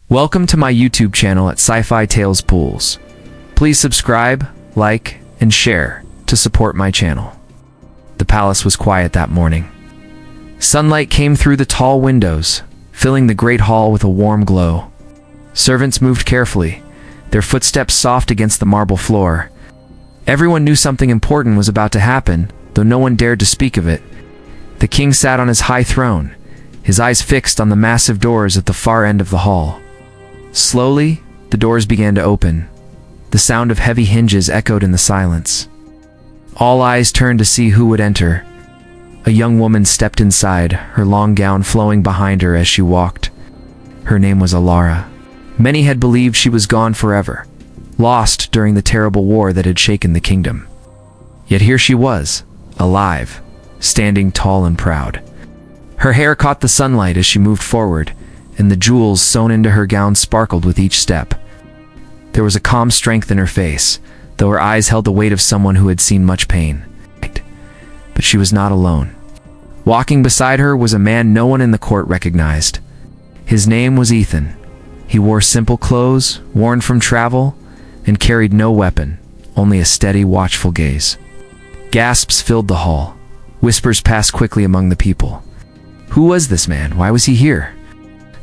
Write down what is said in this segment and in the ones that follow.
Welcome to my YouTube channel at Sci-Fi Tales Pools. Please subscribe, like, and share to support my channel. The palace was quiet that morning. Sunlight came through the tall windows, filling the great hall with a warm glow. Servants moved carefully, their footsteps soft against the marble floor. Everyone knew something important was about to happen, though no one dared to speak of it. The king sat on his high throne, his eyes fixed on the massive doors at the far end of the hall. Slowly, the doors began to open. The sound of heavy hinges echoed in the silence. All eyes turned to see who would enter. A young woman stepped inside, her long gown flowing behind her as she walked. Her name was Alara. Many had believed she was gone forever, lost during the terrible war that had shaken the kingdom. Yet here she was, alive, standing tall and proud. Her hair caught the sunlight as she moved forward, and the jewels sewn into her gown sparkled with each step. There was a calm strength in her face, though her eyes held the weight of someone who had seen much pain. But she was not alone. Walking beside her was a man no one in the court recognized. His name was Ethan. He wore simple clothes, worn from travel, and carried no weapon, only a steady, watchful gaze. Gasps filled the hall. Whispers passed quickly among the people. Who was this man? Why was he here?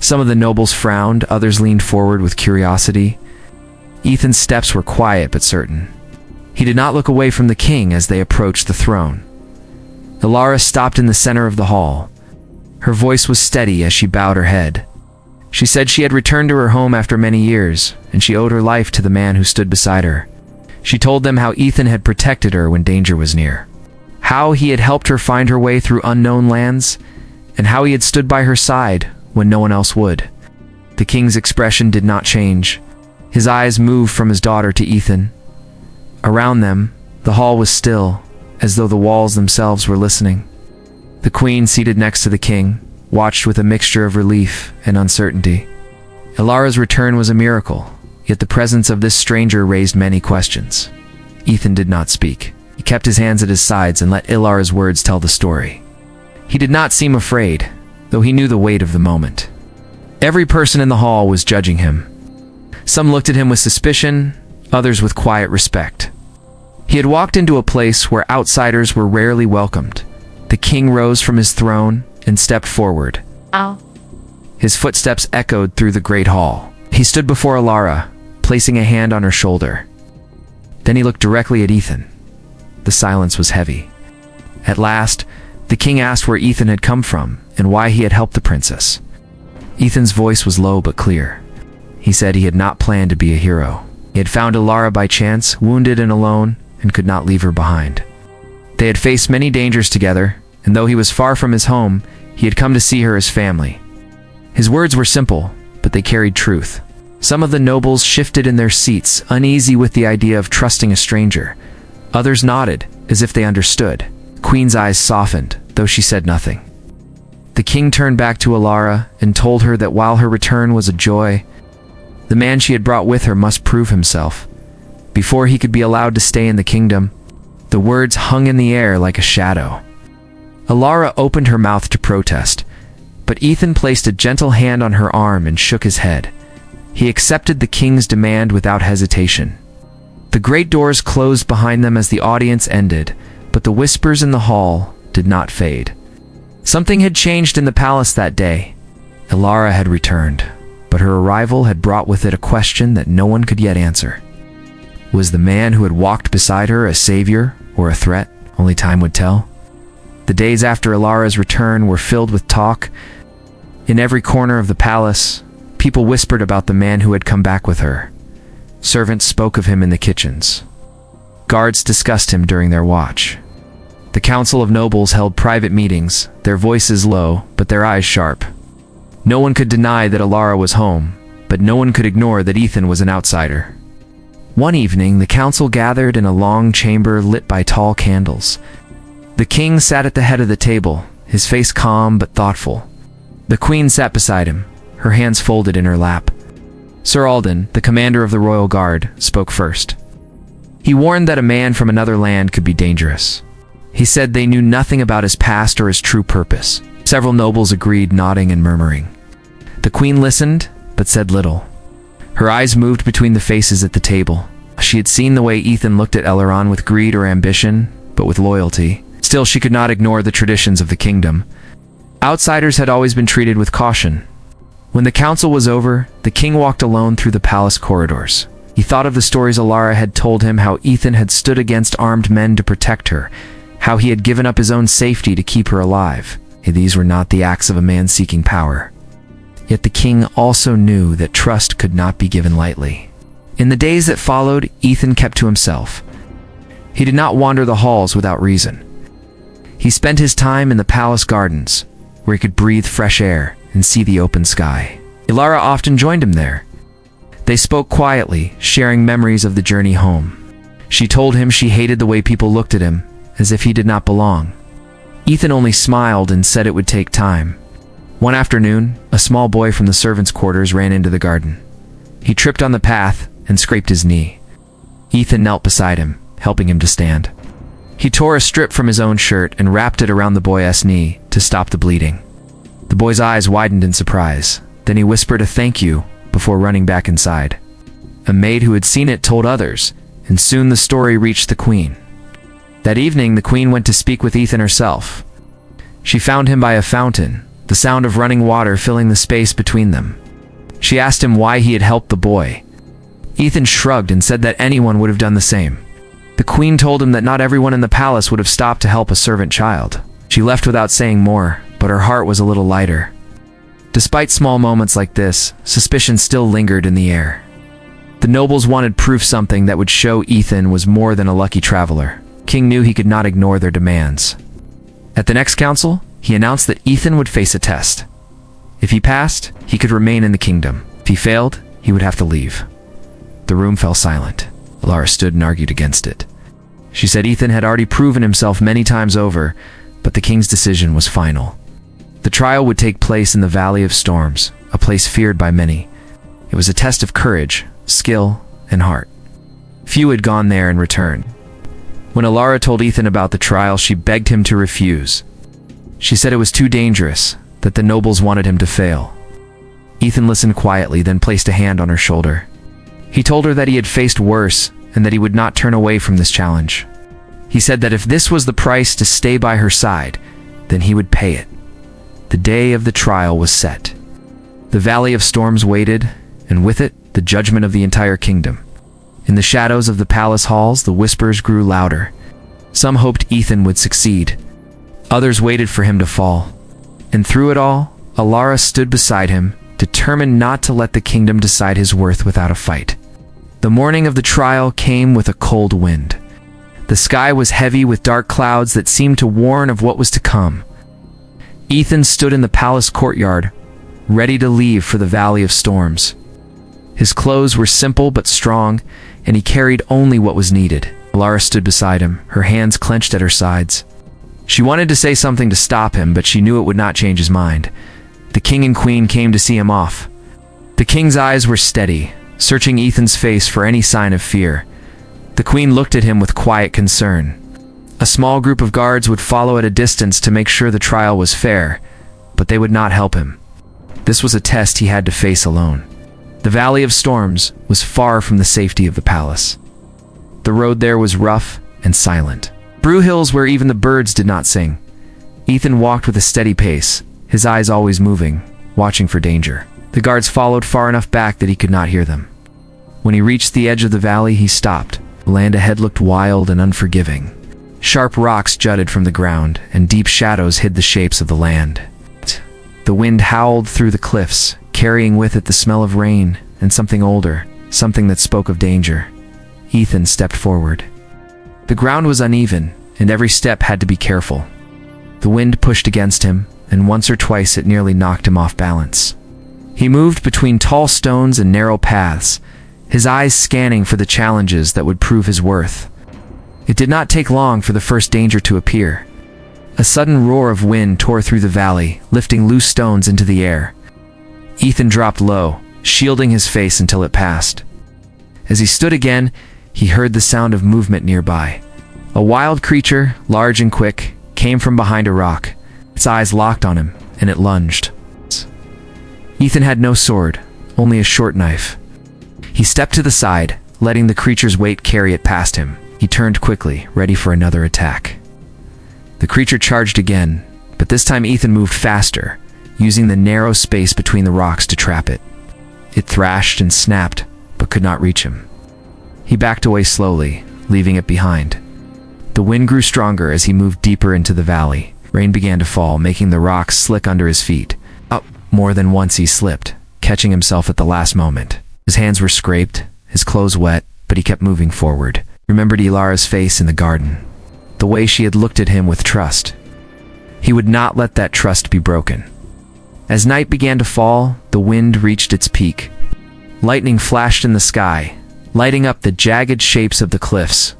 Some of the nobles frowned, others leaned forward with curiosity. Ethan's steps were quiet but certain. He did not look away from the king as they approached the throne. Alara stopped in the center of the hall. Her voice was steady as she bowed her head. She said she had returned to her home after many years, and she owed her life to the man who stood beside her. She told them how Ethan had protected her when danger was near, how he had helped her find her way through unknown lands, and how he had stood by her side when no one else would. The king's expression did not change. His eyes moved from his daughter to Ethan. Around them, the hall was still, as though the walls themselves were listening. The queen, seated next to the king, watched with a mixture of relief and uncertainty. Alara's return was a miracle, yet the presence of this stranger raised many questions. Ethan did not speak. He kept his hands at his sides and let Alara's words tell the story. He did not seem afraid, though he knew the weight of the moment. Every person in the hall was judging him. Some looked at him with suspicion, others with quiet respect. He had walked into a place where outsiders were rarely welcomed. The king rose from his throne and stepped forward. Ow. His footsteps echoed through the great hall. He stood before Alara, placing a hand on her shoulder. Then he looked directly at Ethan. The silence was heavy. At last, the king asked where Ethan had come from and why he had helped the princess. Ethan's voice was low but clear. He said he had not planned to be a hero. He had found Alara by chance, wounded and alone, and could not leave her behind. They had faced many dangers together, and though he was far from his home, he had come to see her as family. His words were simple, but they carried truth. Some of the nobles shifted in their seats, uneasy with the idea of trusting a stranger. Others nodded, as if they understood. The queen's eyes softened, though she said nothing. The king turned back to Alara and told her that while her return was a joy, the man she had brought with her must prove himself. Before he could be allowed to stay in the kingdom, the words hung in the air like a shadow. Alara opened her mouth to protest, but Ethan placed a gentle hand on her arm and shook his head. He accepted the king's demand without hesitation. The great doors closed behind them as the audience ended, but the whispers in the hall did not fade. Something had changed in the palace that day. Alara had returned, but her arrival had brought with it a question that no one could yet answer. Was the man who had walked beside her a savior or a threat? Only time would tell. The days after Alara's return were filled with talk. In every corner of the palace, people whispered about the man who had come back with her. Servants spoke of him in the kitchens. Guards discussed him during their watch. The council of nobles held private meetings, their voices low, but their eyes sharp. No one could deny that Alara was home, but no one could ignore that Ethan was an outsider. One evening, the council gathered in a long chamber lit by tall candles. The king sat at the head of the table, his face calm but thoughtful. The queen sat beside him, her hands folded in her lap. Sir Alden, the commander of the royal guard, spoke first. He warned that a man from another land could be dangerous. He said they knew nothing about his past or his true purpose. Several nobles agreed, nodding and murmuring. The queen listened, but said little. Her eyes moved between the faces at the table. She had seen the way Ethan looked at Elrond with greed or ambition, but with loyalty. Still, she could not ignore the traditions of the kingdom. Outsiders had always been treated with caution. When the council was over, the king walked alone through the palace corridors. He thought of the stories Alara had told him, how Ethan had stood against armed men to protect her, how he had given up his own safety to keep her alive. These were not the acts of a man seeking power. Yet the king also knew that trust could not be given lightly. In the days that followed, Ethan kept to himself. He did not wander the halls without reason. He spent his time in the palace gardens, where he could breathe fresh air and see the open sky. Alara often joined him there. They spoke quietly, sharing memories of the journey home. She told him she hated the way people looked at him, as if he did not belong. Ethan only smiled and said it would take time. One afternoon, a small boy from the servants' quarters ran into the garden. He tripped on the path and scraped his knee. Ethan knelt beside him, helping him to stand. He tore a strip from his own shirt and wrapped it around the boy's knee to stop the bleeding. The boy's eyes widened in surprise. Then he whispered a thank you before running back inside. A maid who had seen it told others, and soon the story reached the queen. That evening, the queen went to speak with Ethan herself. She found him by a fountain, the sound of running water filling the space between them. She asked him why he had helped the boy. Ethan shrugged and said that anyone would have done the same. The queen told him that not everyone in the palace would have stopped to help a servant child. She left without saying more, but her heart was a little lighter. Despite small moments like this, suspicion still lingered in the air. The nobles wanted proof, something that would show Ethan was more than a lucky traveler. King knew he could not ignore their demands. At the next council, he announced that Ethan would face a test. If he passed, he could remain in the kingdom. If he failed, he would have to leave. The room fell silent. Alara stood and argued against it. She said Ethan had already proven himself many times over, but the king's decision was final. The trial would take place in the Valley of Storms, a place feared by many. It was a test of courage, skill, and heart. Few had gone there and returned. When Alara told Ethan about the trial, she begged him to refuse. She said it was too dangerous, that the nobles wanted him to fail. Ethan listened quietly, then placed a hand on her shoulder. He told her that he had faced worse, and that he would not turn away from this challenge. He said that if this was the price to stay by her side, then he would pay it. The day of the trial was set. The Valley of Storms waited, and with it, the judgment of the entire kingdom. In the shadows of the palace halls, the whispers grew louder. Some hoped Ethan would succeed. Others waited for him to fall. And through it all, Alara stood beside him, determined not to let the kingdom decide his worth without a fight. The morning of the trial came with a cold wind. The sky was heavy with dark clouds that seemed to warn of what was to come. Ethan stood in the palace courtyard, ready to leave for the Valley of Storms. His clothes were simple but strong, and he carried only what was needed. Alara stood beside him, her hands clenched at her sides. She wanted to say something to stop him, but she knew it would not change his mind. The king and queen came to see him off. The king's eyes were steady, searching Ethan's face for any sign of fear. The queen looked at him with quiet concern. A small group of guards would follow at a distance to make sure the trial was fair, but they would not help him. This was a test he had to face alone. The Valley of Storms was far from the safety of the palace. The road there was rough and silent. Through hills where even the birds did not sing. Ethan walked with a steady pace, his eyes always moving, watching for danger. The guards followed far enough back that he could not hear them. When he reached the edge of the valley, he stopped. The land ahead looked wild and unforgiving. Sharp rocks jutted from the ground, and deep shadows hid the shapes of the land. The wind howled through the cliffs, carrying with it the smell of rain and something older, something that spoke of danger. Ethan stepped forward. The ground was uneven, and every step had to be careful. The wind pushed against him, and once or twice it nearly knocked him off balance. He moved between tall stones and narrow paths, his eyes scanning for the challenges that would prove his worth. It did not take long for the first danger to appear. A sudden roar of wind tore through the valley, lifting loose stones into the air. Ethan dropped low, shielding his face until it passed. As he stood again, he heard the sound of movement nearby. A wild creature, large and quick, came from behind a rock. Its eyes locked on him, and it lunged. Ethan had no sword, only a short knife. He stepped to the side, letting the creature's weight carry it past him. He turned quickly, ready for another attack. The creature charged again, but this time Ethan moved faster, using the narrow space between the rocks to trap it. It thrashed and snapped, but could not reach him. He backed away slowly, leaving it behind. The wind grew stronger as he moved deeper into the valley. Rain began to fall, making the rocks slick under his feet. Up more than once he slipped, catching himself at the last moment. His hands were scraped, his clothes wet, but he kept moving forward. He remembered Ilara's face in the garden, the way she had looked at him with trust. He would not let that trust be broken. As night began to fall, the wind reached its peak. Lightning flashed in the sky, lighting up the jagged shapes of the cliffs.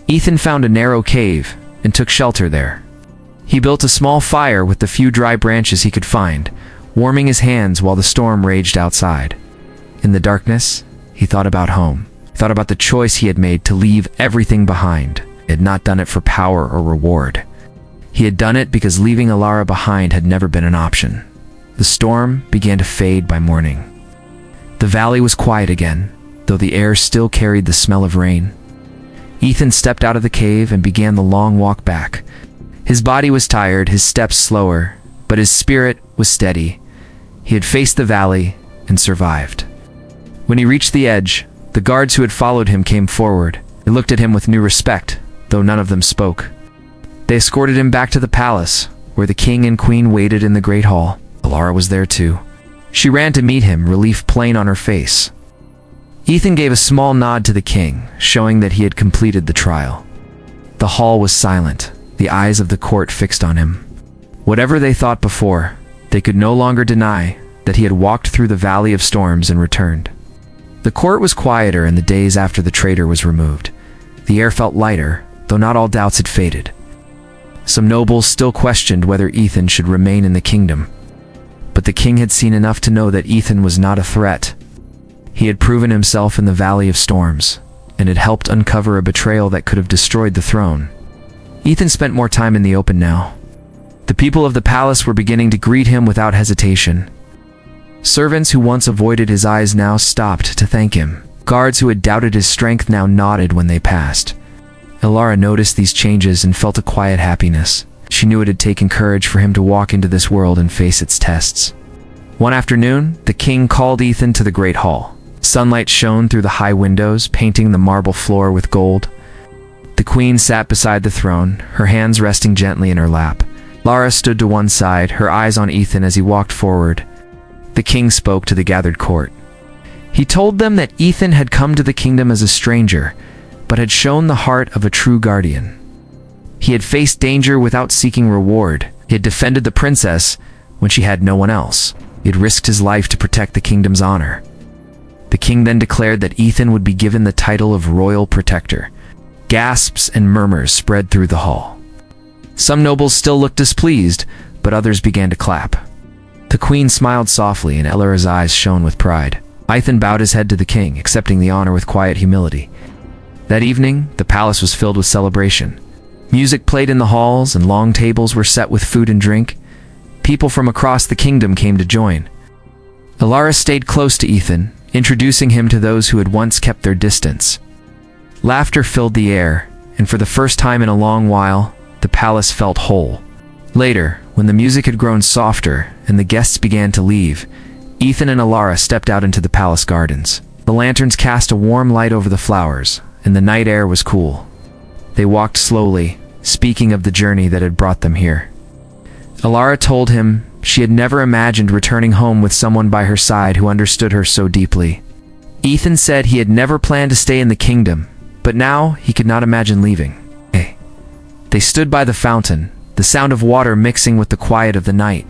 Ethan found a narrow cave and took shelter there. He built a small fire with the few dry branches he could find, warming his hands while the storm raged outside. In the darkness, he thought about home. He thought about the choice he had made to leave everything behind. He had not done it for power or reward. He had done it because leaving Ilara behind had never been an option. The storm began to fade by morning. The valley was quiet again, though the air still carried the smell of rain. Ethan stepped out of the cave and began the long walk back. His body was tired, his steps slower, but his spirit was steady. He had faced the valley and survived. When he reached the edge, the guards who had followed him came forward. They looked at him with new respect, though none of them spoke. They escorted him back to the palace, where the king and queen waited in the great hall. Ilara was there too. She ran to meet him, relief plain on her face. Ethan gave a small nod to the king, showing that he had completed the trial. The hall was silent, the eyes of the court fixed on him. Whatever they thought before, they could no longer deny that he had walked through the valley of storms and returned. The court was quieter in the days after the traitor was removed. The air felt lighter, though not all doubts had faded. Some nobles still questioned whether Ethan should remain in the kingdom. But the king had seen enough to know that Ethan was not a threat. He had proven himself in the Valley of Storms, and had helped uncover a betrayal that could have destroyed the throne. Ethan spent more time in the open now. The people of the palace were beginning to greet him without hesitation. Servants who once avoided his eyes now stopped to thank him. Guards who had doubted his strength now nodded when they passed. Ilara noticed these changes and felt a quiet happiness. She knew it had taken courage for him to walk into this world and face its tests. One afternoon, the king called Ethan to the great hall. Sunlight shone through the high windows, painting the marble floor with gold. The queen sat beside the throne, her hands resting gently in her lap. Lara stood to one side, her eyes on Ethan as he walked forward. The king spoke to the gathered court. He told them that Ethan had come to the kingdom as a stranger, but had shown the heart of a true guardian. He had faced danger without seeking reward. He had defended the princess when she had no one else. He had risked his life to protect the kingdom's honor. The king then declared that Ethan would be given the title of Royal Protector. Gasps and murmurs spread through the hall. Some nobles still looked displeased, but others began to clap. The queen smiled softly, and Ilara's eyes shone with pride. Ethan bowed his head to the king, accepting the honor with quiet humility. That evening, the palace was filled with celebration. Music played in the halls, and long tables were set with food and drink. People from across the kingdom came to join. Ilara stayed close to Ethan, introducing him to those who had once kept their distance. Laughter filled the air, and for the first time in a long while, the palace felt whole. Later, when the music had grown softer and the guests began to leave, Ethan and Ilara stepped out into the palace gardens. The lanterns cast a warm light over the flowers, and the night air was cool. They walked slowly, speaking of the journey that had brought them here. Ilara told him she had never imagined returning home with someone by her side who understood her so deeply. Ethan said he had never planned to stay in the kingdom, but now he could not imagine leaving. They stood by the fountain, the sound of water mixing with the quiet of the night.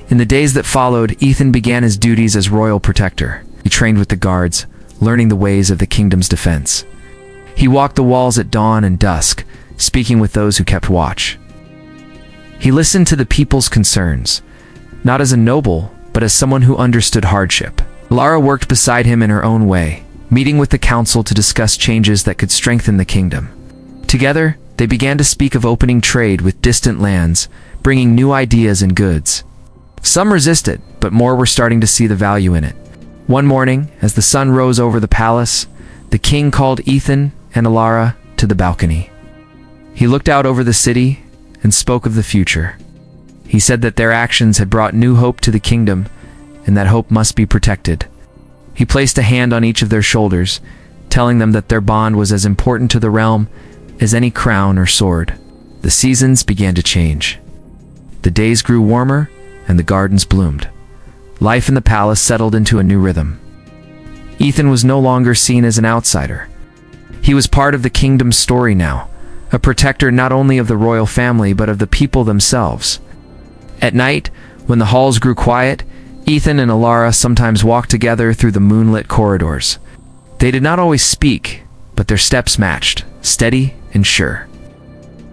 In the days that followed, Ethan began his duties as royal protector. He trained with the guards, learning the ways of the kingdom's defense. He walked the walls at dawn and dusk, speaking with those who kept watch. He listened to the people's concerns, not as a noble, but as someone who understood hardship. Lara worked beside him in her own way, meeting with the council to discuss changes that could strengthen the kingdom. Together, they began to speak of opening trade with distant lands, bringing new ideas and goods. Some resisted, but more were starting to see the value in it. One morning, as the sun rose over the palace, the king called Ethan and Alara to the balcony. He looked out over the city and spoke of the future. He said that their actions had brought new hope to the kingdom, and that hope must be protected. He placed a hand on each of their shoulders, telling them that their bond was as important to the realm as any crown or sword. The seasons began to change. The days grew warmer, and the gardens bloomed. Life in the palace settled into a new rhythm. Ethan was no longer seen as an outsider. He was part of the kingdom's story now, a protector not only of the royal family but of the people themselves. At night, when the halls grew quiet, Ethan and Alara sometimes walked together through the moonlit corridors. They did not always speak, but their steps matched, steady and sure.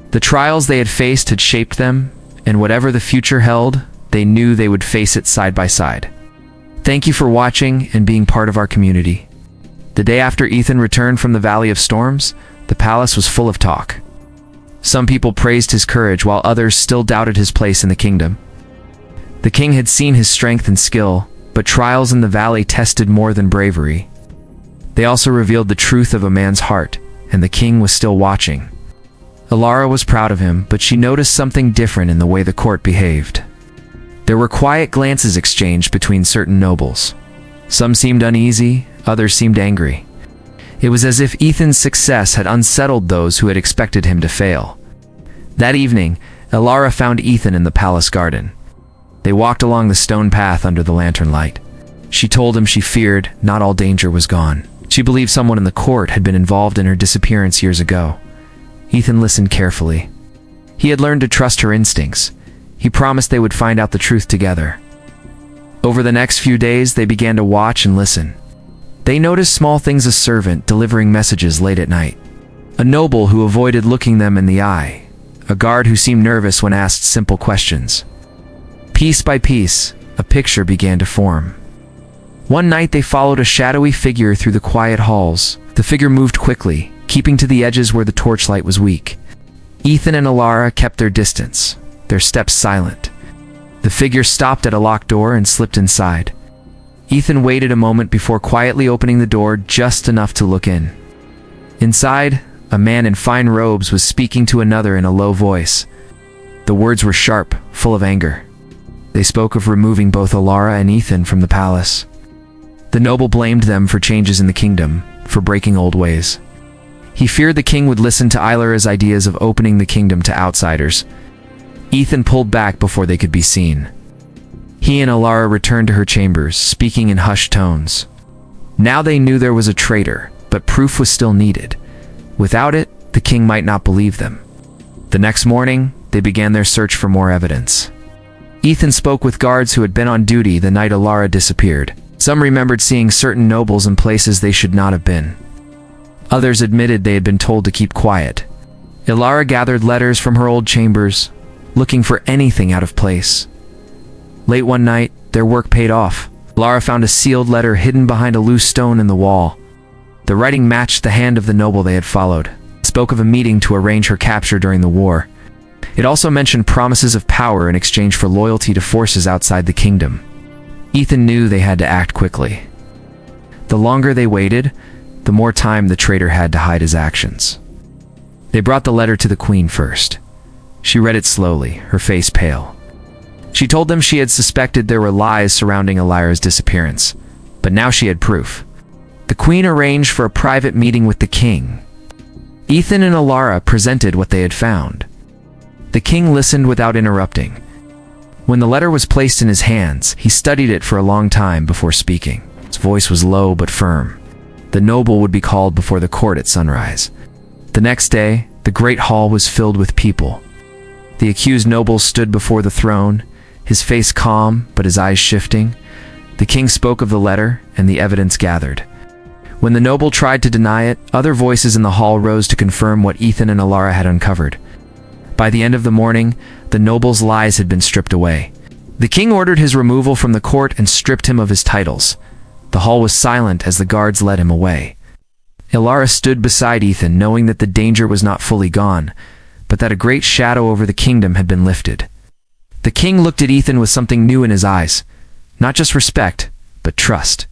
The trials they had faced had shaped them, and whatever the future held, they knew they would face it side by side. Thank you for watching and being part of our community. The day after Ethan returned from the Valley of Storms, the palace was full of talk. Some people praised his courage while others still doubted his place in the kingdom. The king had seen his strength and skill, but trials in the valley tested more than bravery. They also revealed the truth of a man's heart, and the king was still watching. Alara was proud of him, but she noticed something different in the way the court behaved. There were quiet glances exchanged between certain nobles. Some seemed uneasy, others seemed angry. It was as if Ethan's success had unsettled those who had expected him to fail. That evening, Alara found Ethan in the palace garden. They walked along the stone path under the lantern light. She told him she feared not all danger was gone. She believed someone in the court had been involved in her disappearance years ago. Ethan listened carefully. He had learned to trust her instincts. He promised they would find out the truth together. Over the next few days, they began to watch and listen. They noticed small things: a servant delivering messages late at night, a noble who avoided looking them in the eye, a guard who seemed nervous when asked simple questions. Piece by piece, a picture began to form. One night they followed a shadowy figure through the quiet halls. The figure moved quickly, keeping to the edges where the torchlight was weak. Ethan and Alara kept their distance, their steps silent. The figure stopped at a locked door and slipped inside. Ethan waited a moment before quietly opening the door just enough to look in. Inside, a man in fine robes was speaking to another in a low voice. The words were sharp, full of anger. They spoke of removing both Alara and Ethan from the palace. The noble blamed them for changes in the kingdom, for breaking old ways. He feared the king would listen to Alara's ideas of opening the kingdom to outsiders. Ethan pulled back before they could be seen. He and Alara returned to her chambers, speaking in hushed tones. Now they knew there was a traitor, but proof was still needed. Without it, the king might not believe them. The next morning, they began their search for more evidence. Ethan spoke with guards who had been on duty the night Alara disappeared. Some remembered seeing certain nobles in places they should not have been. Others admitted they had been told to keep quiet. Alara gathered letters from her old chambers, looking for anything out of place. Late one night, their work paid off. Alara found a sealed letter hidden behind a loose stone in the wall. The writing matched the hand of the noble they had followed. It spoke of a meeting to arrange her capture during the war. It also mentioned promises of power in exchange for loyalty to forces outside the kingdom. Ethan knew they had to act quickly. The longer they waited, the more time the traitor had to hide his actions. They brought the letter to the queen first. She read it slowly, her face pale. She told them she had suspected there were lies surrounding Alara's disappearance, but now she had proof. The queen arranged for a private meeting with the king. Ethan and Alara presented what they had found. The king listened without interrupting. When the letter was placed in his hands, he studied it for a long time before speaking. His voice was low but firm. The noble would be called before the court at sunrise. The next day, the great hall was filled with people. The accused noble stood before the throne, his face calm but his eyes shifting. The king spoke of the letter and the evidence gathered. When the noble tried to deny it, other voices in the hall rose to confirm what Ethan and Alara had uncovered. By the end of the morning, the noble's lies had been stripped away. The king ordered his removal from the court and stripped him of his titles. The hall was silent as the guards led him away. Alara stood beside Ethan, knowing that the danger was not fully gone, but that a great shadow over the kingdom had been lifted. The king looked at Ethan with something new in his eyes, not just respect, but trust.